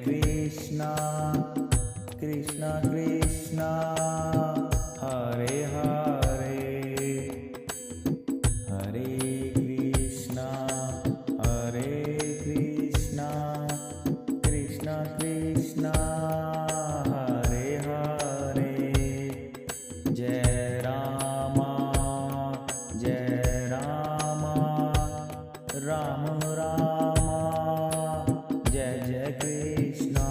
Krishna Krishna Krishna Hare Hare Hare Krishna Krishna Krishna Hare Hare Jai Rama Ram Rama Jai Jai Krishna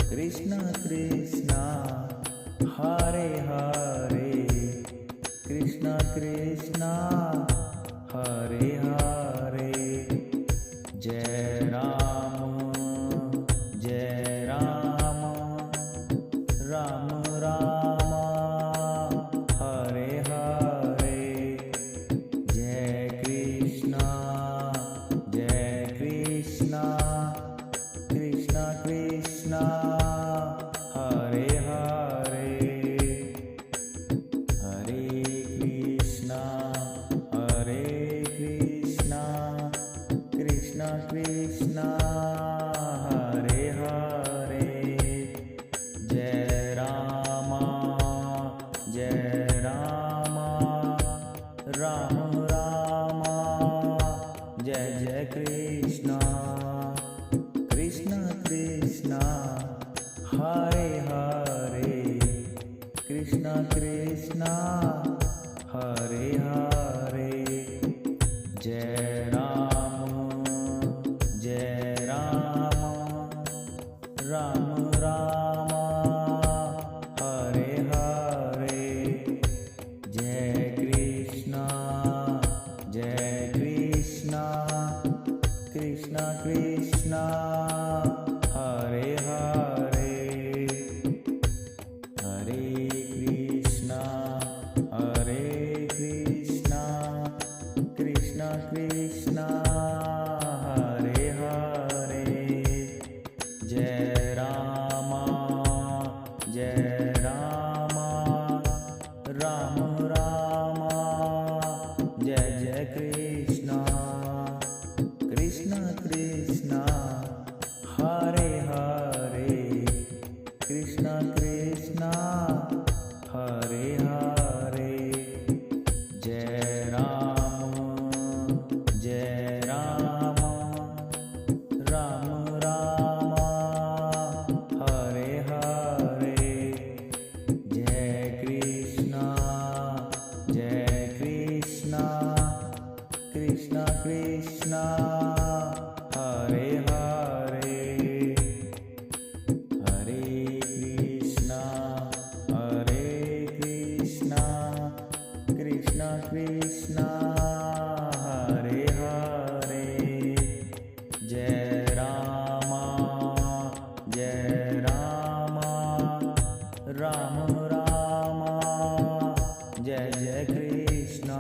Krishna Krishna Hare Hare Krishna Krishna Hare Hare Jai Rama Ram Rama Hare Hare Jai Krishna Krishna Krishna Hare Hare Hare Krishna Krishna Krishna Hare Hare Jai Rama Ram Rama Jai Jai Krishna Krishna Krishna Hare Hare Krishna Krishna Hare Hare Jai Rama Ram Rama Hare Hare Jai Krishna Krishna Krishna Hare Hare Hare Krishna Krishna Krishna Hare Hare Jai Rama Ram Rama Jai Jai Krishna Krishna Krishna Hare Hare Krishna Krishna Hare Hare Jai Rama Ram Rama Hare Hare Jai Krishna Krishna Krishna Hare Hare Hare Krishna Krishna Krishna Hare Hare Jai Rama Ram Rama Jai Jai Krishna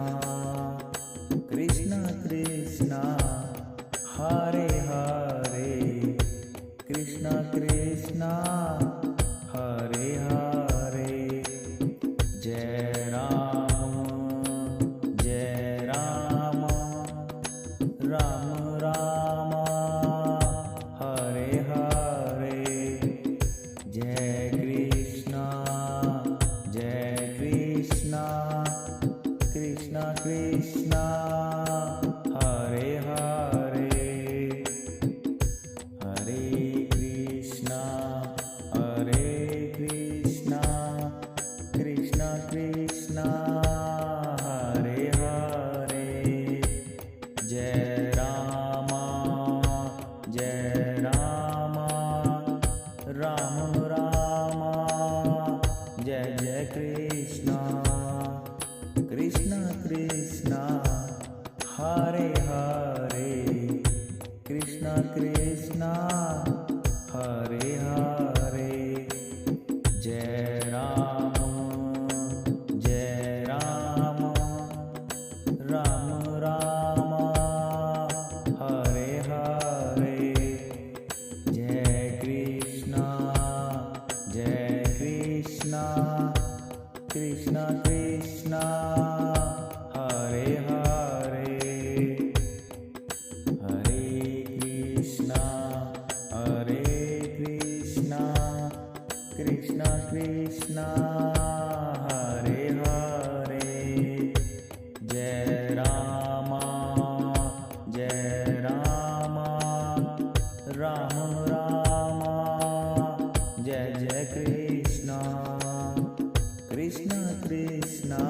Krishna Krishna Hare Hare Krishna Krishna Hare Hare Jai Rama Ram Rama Hare Hare Jai Krishna Krishna Krishna Hare Hare Hare Krishna Krishna Krishna Hare Hare Jai Rama Ram Rama Jai Jai Krishna Krishna Krishna Hare Hare Krishna Krishna Hare Hare Jai Rama Ram Rama Hare Hare Jai Krishna Krishna Krishna Hare Hare Hare Krishna Krishna Krishna Hare Hare Jai Rama Ram Rama Jai Jai Krishna Krishna Krishna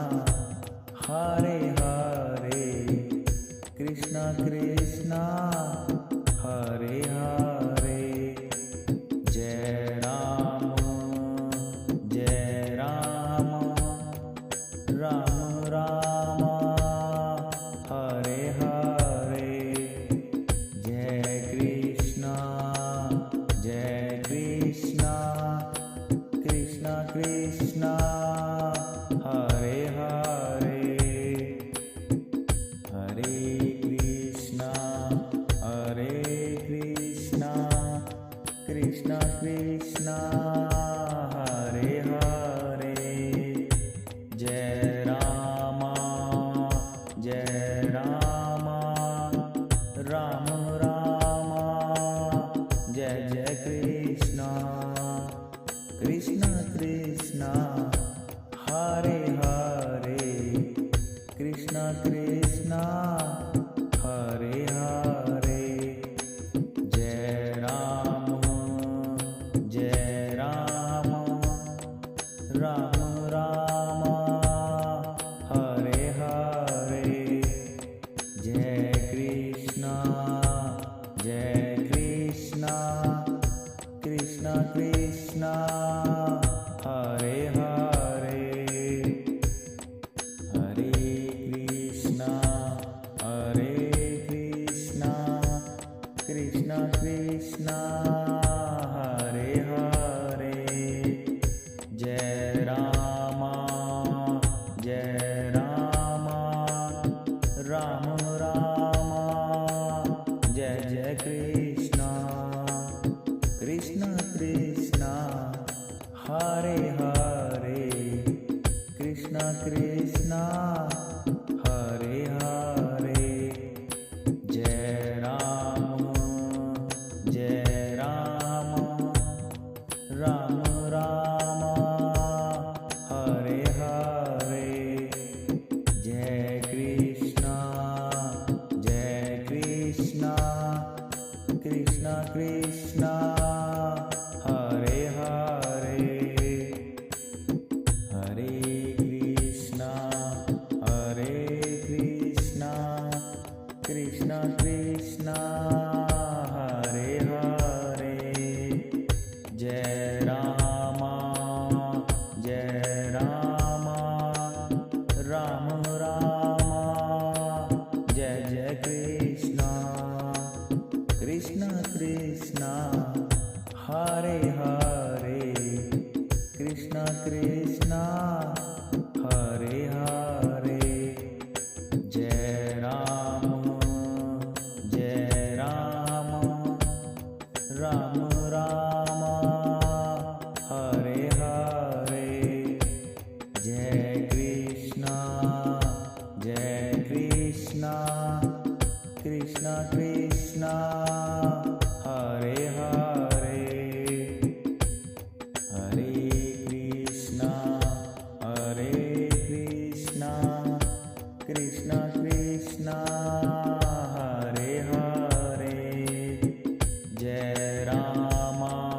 Hare Hare Krishna Krishna Hare Hare Jai Rama Ram Rama Hare Hare Jai Krishna Krishna Krishna Hare Hare Hare Krishna Krishna Krishna Hare Hare Jai Rama Ram Rama Jai Jai Krishna Krishna Krishna Hare Hare Krishna Krishna Hare Hare Jai Rama Ram Rama Hare Hare Jai Krishna Krishna Krishna Hare Hare Hare Krishna Krishna Krishna Hare Hare Jai Rama Ram Rama Jai Jai Krishna Krishna Krishna Hare Hare Krishna Krishna Hare Hare Jai Rama Ram Rama Hare Hare Jai Krishna Krishna Krishna Hare Hare Hare Krishna Krishna Krishna Hare Hare Jai Rama Ram Rama Jai Jai Krishna Krishna Krishna Hare Hare Krishna Krishna Hare Hare Jai Rama Ram Rama Hare Hare Jai Krishna Krishna Krishna Hare Hare Hare Krishna Krishna Krishna Hare Hare Jai Rama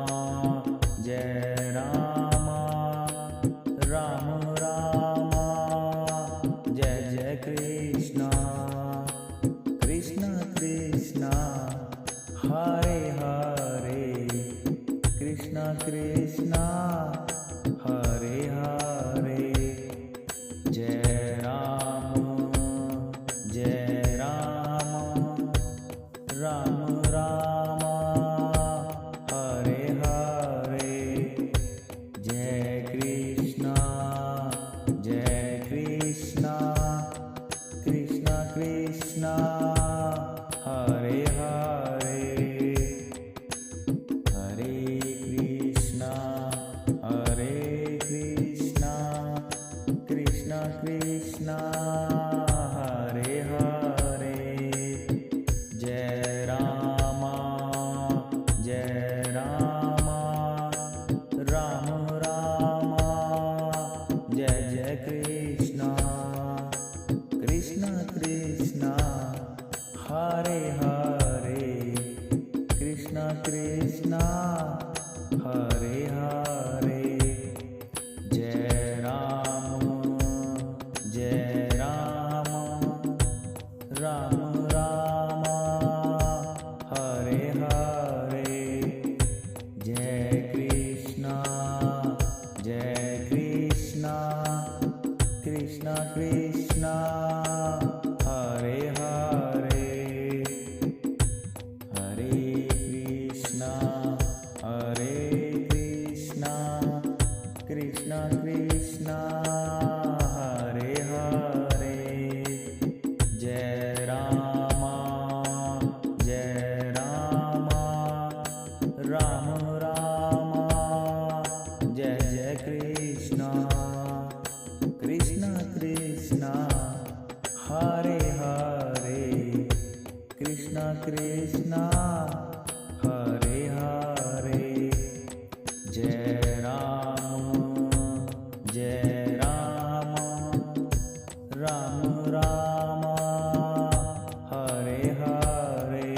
Krishna Hare Hare Jai Ram Ram Ram Hare Hare Jai Krishna Krishna Krishna Hare Hare Hare Krishna Krishna Krishna Hare Hare Jai Ram Ram Ram Jai Jai Krishna Krishna Krishna Hare Hare Krishna Krishna Hare Hare Jai Ram Ram Ram Hare Hare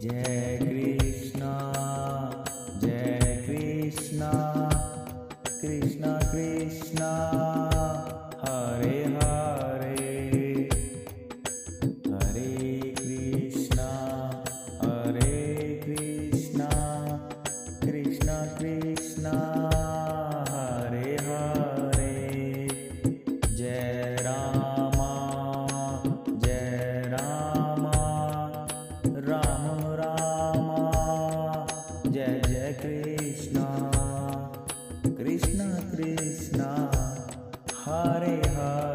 Jai Krishna Krishna Krishna Hare Hare Hare Krishna Krishna Krishna Hare Hare Jai Ram Ram Ram Jai Jai Krishna Krishna Krishna Hare Hare